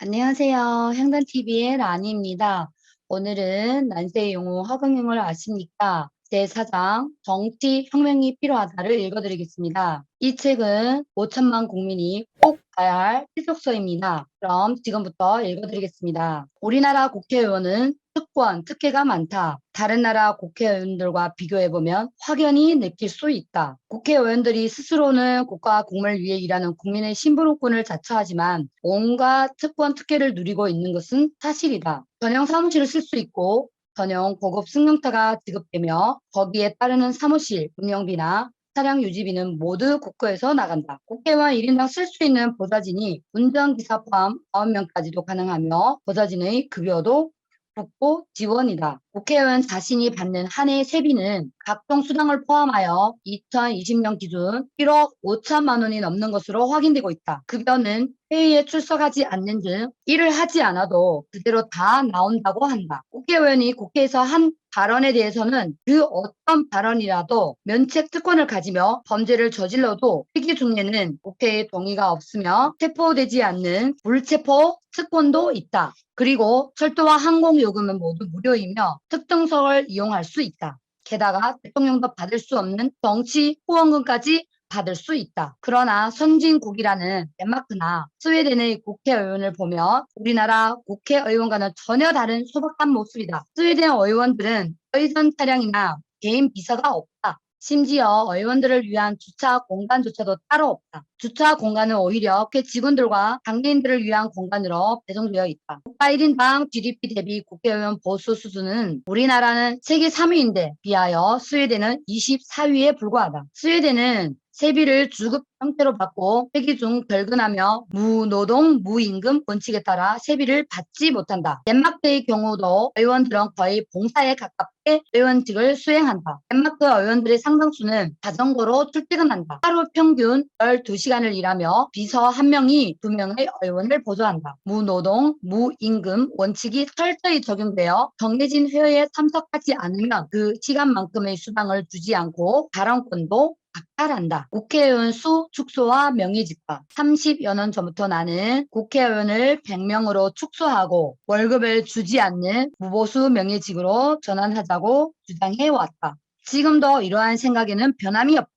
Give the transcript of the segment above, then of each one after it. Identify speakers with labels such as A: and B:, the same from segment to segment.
A: 안녕하세요. 향단TV의 라니입니다. 오늘은 난세의 용어 허경영을 아십니까? 제4장 정치혁명이 필요하다를 읽어드리겠습니다. 이 책은 5천만 국민이 꼭 봐야 할 필독서입니다. 그럼 지금부터 읽어드리겠습니다. 우리나라 국회의원은 특권, 특혜가 많다. 다른 나라 국회의원들과 비교해보면 확연히 느낄 수 있다. 국회의원들이 스스로는 국가와 국민을 위해 일하는 국민의 심부름꾼을 자처하지만 온갖 특권, 특혜를 누리고 있는 것은 사실이다. 전용 사무실을 쓸 수 있고 전용 고급 승용차가 지급되며 거기에 따르는 사무실, 운영비나 차량 유지비는 모두 국고에서 나간다. 국회의원 1인당 쓸 수 있는 보좌진이 운전기사 포함 9명까지도 가능하며 보좌진의 급여도 국고 지원이다. 국회의원 자신이 받는 한 해의 세비는 각종 수당을 포함하여 2020년 기준 1억 5천만 원이 넘는 것으로 확인되고 있다. 급여는 회의에 출석하지 않는 등 일을 하지 않아도 그대로 다 나온다고 한다. 국회의원이 국회에서 한 발언에 대해서는 그 어떤 발언이라도 면책 특권을 가지며 범죄를 저질러도 회기 중에는 국회의 동의가 없으며 체포되지 않는 불체포 특권도 있다. 그리고 철도와 항공요금은 모두 무료이며 특등석을 이용할 수 있다. 게다가 대통령도 받을 수 없는 정치 후원금까지 받을 수 있다. 그러나 선진국이라는 덴마크나 스웨덴의 국회의원을 보면 우리나라 국회의원과는 전혀 다른 소박한 모습이다. 스웨덴 의원들은 의전 차량이나 개인 비서가 없다. 심지어 의원들을 위한 주차 공간조차도 따로 없다. 주차 공간은 오히려 국회 직원들과 당내인들을 위한 공간으로 배정되어 있다. 국가 1인당 GDP 대비 국회의원 보수 수준은 우리나라는 세계 3위인데 비하여 스웨덴은 24위에 불과하다. 스웨덴은 세비를 주급 형태로 받고 회기 중 결근하며 무노동 무임금 원칙에 따라 세비를 받지 못한다. 덴마크의 경우도 의원들은 거의 봉사에 가깝게 의원직을 수행한다. 덴마크 의원들의 상당수는 자전거로 출퇴근한다. 하루 평균 12시간을 일하며 비서 1명이 2명의 의원을 보조한다. 무노동 무임금 원칙이 철저히 적용되어 정해진 회의에 참석하지 않으면 그 시간만큼의 수당을 주지 않고 발언권도 박탈한다. 국회의원 수 축소와 명예직화. 30여 년 전부터 나는 국회의원을 100명으로 축소하고 월급을 주지 않는 무보수 명예직으로 전환하자고 주장해 왔다. 지금도 이러한 생각에는 변함이 없다.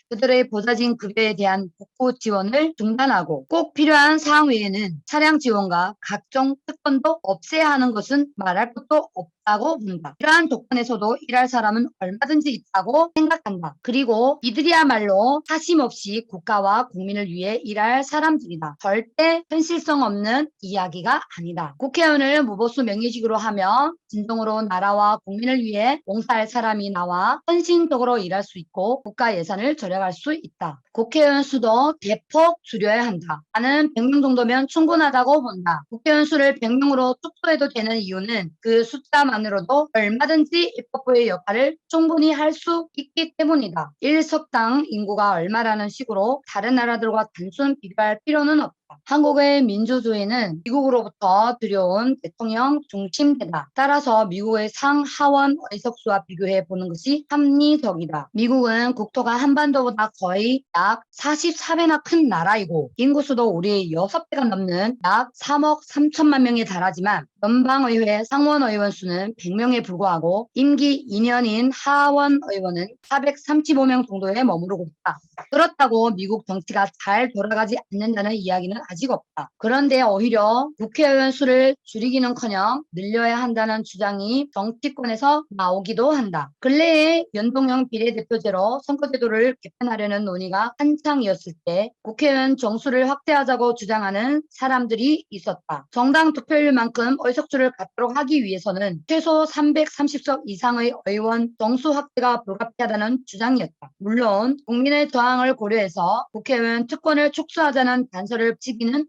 A: 그들의 보좌진 급여에 대한 복구 지원을 중단하고 꼭 필요한 사항 외에는 차량 지원과 각종 특권도 없애야 하는 것은 말할 것도 없다고 본다. 이러한 조건에서도 일할 사람은 얼마든지 있다고 생각한다. 그리고 이들이야말로 사심 없이 국가와 국민을 위해 일할 사람들이다. 절대 현실성 없는 이야기가 아니다. 국회의원을 무보수 명예직으로 하면 진정으로 나라와 국민을 위해 봉사할 사람이 나와 헌신적으로 일할 수 있고 국가 예산을 절약할 수 있다. 국회의원 수도 대폭 줄여야 한다. 나는 100명 정도면 충분하다고 본다. 국회의원 수를 100명으로 축소해도 되는 이유는 그 숫자만으로도 얼마든지 입법부의 역할을 충분히 할 수 있기 때문이다. 1석당 인구가 얼마라는 식으로 다른 나라들과 단순 비교할 필요는 없다. 한국의 민주주의는 미국으로부터 들여온 대통령 중심제다. 따라서 미국의 상하원 의석수와 비교해 보는 것이 합리적이다. 미국은 국토가 한반도보다 거의 약 44배나 큰 나라이고 인구수도 우리의 6배가 넘는 약 3억 3천만 명에 달하지만 연방의회 상원의원 수는 100명에 불과하고 임기 2년인 하원의원은 435명 정도에 머무르고 있다. 그렇다고 미국 정치가 잘 돌아가지 않는다는 이야기는 아직 없다. 그런데 오히려 국회의원 수를 줄이기는커녕 늘려야 한다는 주장이 정치권에서 나오기도 한다. 근래에 연동형 비례대표제로 선거제도를 개편하려는 논의가 한창이었을 때 국회의원 정수를 확대하자고 주장하는 사람들이 있었다. 정당 득표율만큼 의석수를 갖도록 하기 위해서는 최소 330석 이상의 의원 정수 확대가 불가피하다는 주장이었다. 물론 국민의 저항을 고려해서 국회의원 특권을 축소하자는 단서를 치기는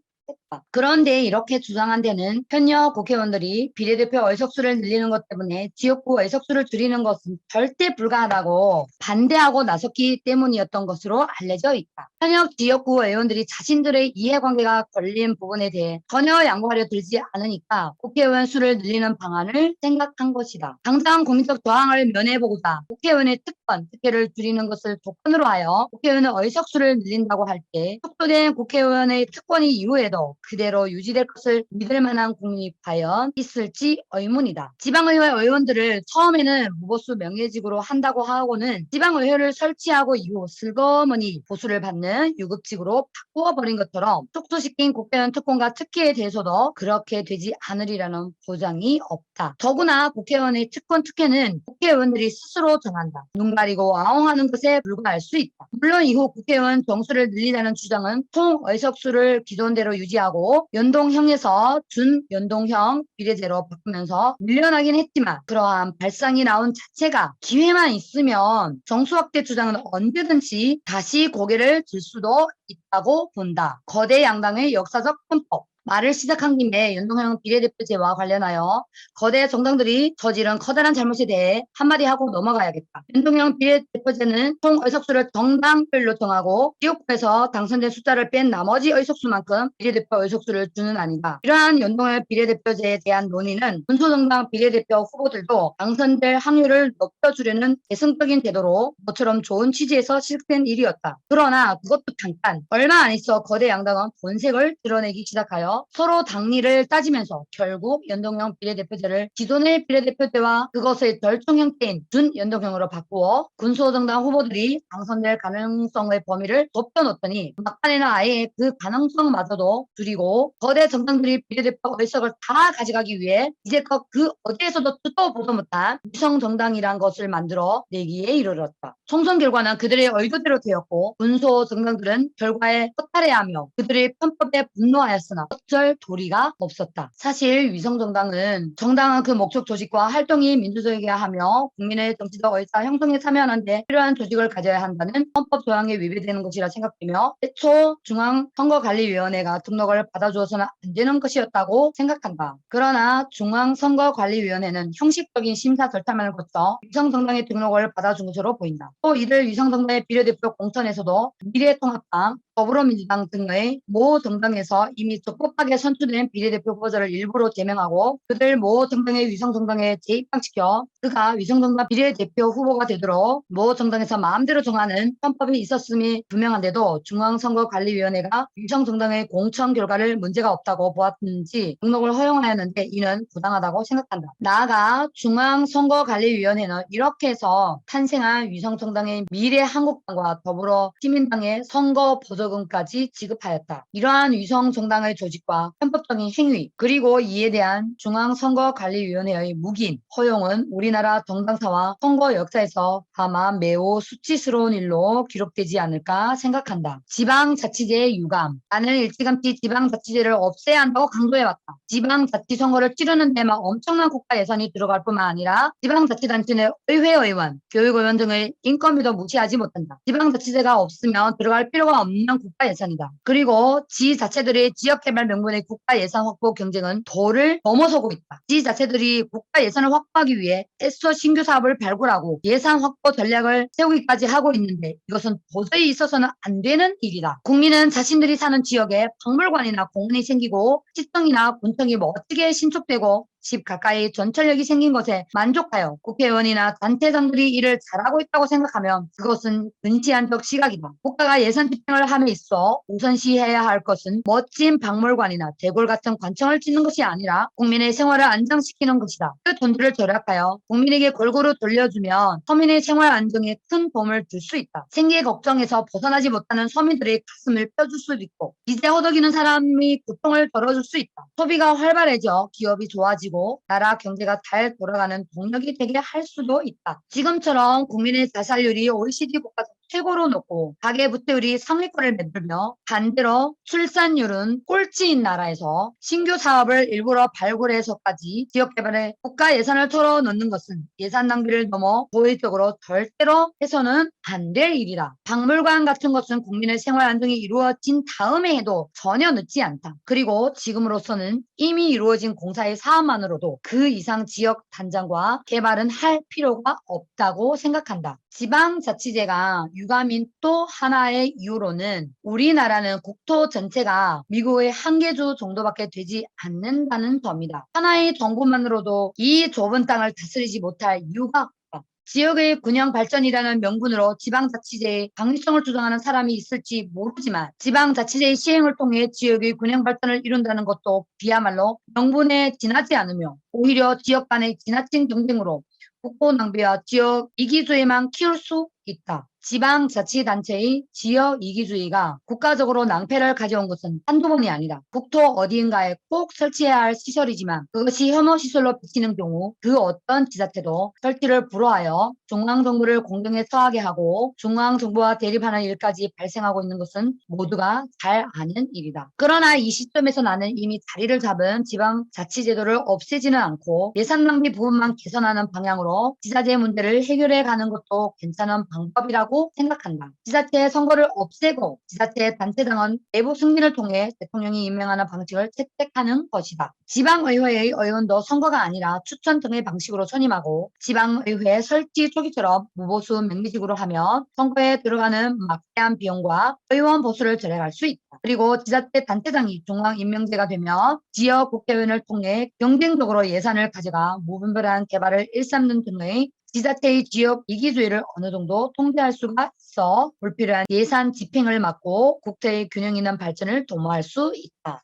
A: 했다. 그런데 이렇게 주장한 데는 현역 국회의원들이 비례대표 의석수를 늘리는 것 때문에 지역구 의석수를 줄이는 것은 절대 불가하다고 반대하고 나섰기 때문이었던 것으로 알려져 있다. 현역 지역구 의원들이 자신들의 이해관계가 걸린 부분에 대해 전혀 양보하려 들지 않으니까 국회의원 수를 늘리는 방안을 생각한 것이다. 당장 국민적 저항을 면해보고자 국회의원의 특권, 특혜를 줄이는 것을 조건으로 하여 국회의원의 의석수를 늘린다고 할 때 축소된 국회의원의 특권이 이후에도 미래에도 그대로 유지될 것을 믿을 만한 국민이 과연 있을지 의문이다. 지방의회 의원들을 처음에는 무보수 명예직으로 한다고 하고는 지방의회를 설치하고 이후 슬그머니 보수를 받는 유급직으로 바꾸어버린 것처럼 축소시킨 국회의원 특권과 특혜에 대해서도 그렇게 되지 않으리라는 보장이 없다. 더구나 국회의원의 특권 특혜는 국회의원들이 스스로 정한다. 눈 가리고 아웅하는 것에 불과할 수 있다. 물론 이후 국회의원 정수를 늘리자는 주장은 총 의석수를 기존대로 유지하고 연동형에서 준연동형 비례제로 바꾸면서 밀려나긴 했지만 그러한 발상이 나온 자체가 기회만 있으면 정수 확대 주장은 언제든지 다시 고개를 들 수도 있다고 본다. 거대 양당의 역사적 편법. 말을 시작한 김에 연동형 비례대표제와 관련하여 거대 정당들이 저지른 커다란 잘못에 대해 한마디 하고 넘어가야겠다. 연동형 비례대표제는 총 의석수를 정당별로 정하고 지역구에서 당선된 숫자를 뺀 나머지 의석수만큼 비례대표 의석수를 주는 아니다. 이러한 연동형 비례대표제에 대한 논의는 군소정당 비례대표 후보들도 당선될 확률을 높여주려는 대승적인 태도로 모처럼 좋은 취지에서 시작된 일이었다. 그러나 그것도 잠깐 얼마 안 있어 거대 양당은 본색을 드러내기 시작하여 서로 당리를 따지면서 결국 연동형 비례대표제를 기존의 비례대표제와 그것의 절충 형태인 준연동형으로 바꾸어 군소정당 후보들이 당선될 가능성의 범위를 좁혀놓더니 막판에는 아예 그 가능성마저도 줄이고 거대 정당들이 비례대표 의석을 다 가져가기 위해 이제껏 그 어디에서도 듣도 보도 못한 위성정당이란 것을 만들어 내기에 이르렀다. 총선 결과는 그들의 의도대로 되었고 군소정당들은 결과에 허탈해하며 그들의 편법에 분노하였으나 어쩔 도리가 없었다. 사실 위성정당은 정당한 그 목적 조직과 활동이 민주적이어야 하며 국민의 정치적 의사 형성에 참여하는 데 필요한 조직을 가져야 한다는 헌법 조항에 위배되는 것이라 생각되며 애초 중앙선거관리위원회가 등록을 받아주어서는 안 되는 것이었다고 생각한다. 그러나 중앙선거관리위원회는 형식적인 심사 절차만을 거쳐 위성정당의 등록을 받아준 것으로 보인다. 또 이들 위성정당의 비례대표 공천에서도 미래통합당, 더불어민주당 등의 모 정당에서 이미 적법하게 선출된 비례대표 후보자를 일부러 제명하고 그들 모 정당의 위성정당에 재입당시켜 그가 위성정당 비례대표 후보가 되도록 모 정당에서 마음대로 정하는 편법이 있었음이 분명한데도 중앙선거관리위원회가 위성정당의 공천 결과를 문제가 없다고 보았는지 등록을 허용하였는데 이는 부당하다고 생각한다. 나아가 중앙선거관리위원회는 이렇게 해서 탄생한 위성정당의 미래한국당과 더불어 시민당의 선거 보조금까지 지급하였다. 이러한 위성정당의 조직과 편법적인 행위 그리고 이에 대한 중앙선거관리위원회의 묵인, 허용은 우리나라 정당사와 선거 역사에서 아마 매우 수치스러운 일로 기록되지 않을까 생각한다. 지방자치제의 유감. 나는 일찌감치 지방자치제를 없애야 한다고 강조해왔다. 지방자치선거를 치르는 데만 엄청난 국가 예산이 들어갈 뿐만 아니라 지방자치단체 내 의회의원, 교육의원 등의 인건비도 무시하지 못한다. 지방자치제가 없으면 들어갈 필요가 없는 국가 예산이다. 그리고 지자체들의 지역개발 명분의 국가 예산 확보 경쟁은 도를 넘어서고 있다. 지자체들이 국가 예산을 확보하기 위해 애써 신규 사업을 발굴하고 예산 확보 전략을 세우기까지 하고 있는데 이것은 도저히 있어서는 안 되는 일이다. 국민은 자신들이 사는 지역에 박물관이나 공원이 생기고 시청이나 군청이 멋지게 신축되고 집 가까이 전철역이 생긴 것에 만족하여 국회의원이나 단체장들이 이를 잘하고 있다고 생각하면 그것은 근시안적 시각이다. 국가가 예산 집행을 함에 있어 우선시해야 할 것은 멋진 박물관이나 대궐 같은 관청을 짓는 것이 아니라 국민의 생활을 안정시키는 것이다. 그 돈들을 절약하여 국민에게 골고루 돌려주면 서민의 생활 안정에 큰 도움을 줄 수 있다. 생계 걱정에서 벗어나지 못하는 서민들의 가슴을 펴줄 수도 있고 빚에 허덕이는 사람이 고통을 덜어줄 수 있다. 소비가 활발해져 기업이 좋아지고 나라 경제가 잘 돌아가는 동력이 되게 할 수도 있다. 지금처럼 국민의 자살률이 OECD 국가 최고로 높고 가계부채율이 상위권을 만들며 반대로 출산율은 꼴찌인 나라에서 신규 사업을 일부러 발굴해서까지 지역개발에 국가 예산을 털어넣는 것은 예산 낭비를 넘어 도의적으로 절대로 해서는 안 될 일이다. 박물관 같은 것은 국민의 생활 안정이 이루어진 다음에 해도 전혀 늦지 않다. 그리고 지금으로서는 이미 이루어진 공사의 사업만으로도 그 이상 지역 단장과 개발은 할 필요가 없다고 생각한다. 지방자치제가 유감인 또 하나의 이유로는 우리나라는 국토 전체가 미국의 한 개 주 정도밖에 되지 않는다는 점이다. 하나의 정부만으로도 이 좁은 땅을 다스리지 못할 이유가 없다. 지역의 균형 발전이라는 명분으로 지방자치제의 강력성을 주장하는 사람이 있을지 모르지만 지방자치제의 시행을 통해 지역의 균형 발전을 이룬다는 것도 그야말로 명분에 지나지 않으며 오히려 지역 간의 지나친 경쟁으로 국고 낭비와 지역 이기주의만 키울 수 있다. 지방자치단체의 지역 이기주의가 국가적으로 낭패를 가져온 것은 한두 번이 아니다. 국토 어디인가에 꼭 설치해야 할 시설이지만 그것이 혐오시설로 비치는 경우 그 어떤 지자체도 설치를 불허하여 중앙정부를 공경에 처하게 하고 중앙정부와 대립하는 일까지 발생하고 있는 것은 모두가 잘 아는 일이다. 그러나 이 시점에서 나는 이미 자리를 잡은 지방자치제도를 없애지는 않고 예산 낭비 부분만 개선하는 방향으로 지자체 문제를 해결해 가는 것도 괜찮은 방법이라고 생각한다. 지자체 선거를 없애고 지자체 단체장은 내부 승진을 통해 대통령이 임명하는 방식을 채택하는 것이다. 지방의회의 의원도 선거가 아니라 추천 등의 방식으로 선임하고 지방의회 설치 초기처럼 무보수 명리식으로 하면 선거에 들어가는 막대한 비용과 의원 보수를 절약할 수 있다. 그리고 지자체 단체장이 중앙임명제가 되면 지역 국회의원을 통해 경쟁적으로 예산을 가져가 무분별한 개발을 일삼는 등의 지자체의 지역 이기주의를 어느 정도 통제할 수가 있어 불필요한 예산 집행을 막고 국토의 균형 있는 발전을 도모할 수 있다.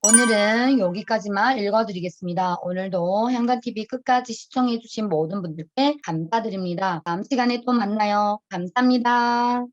A: 오늘은 여기까지만 읽어드리겠습니다. 오늘도 향단TV 끝까지 시청해주신 모든 분들께 감사드립니다. 다음 시간에 또 만나요. 감사합니다.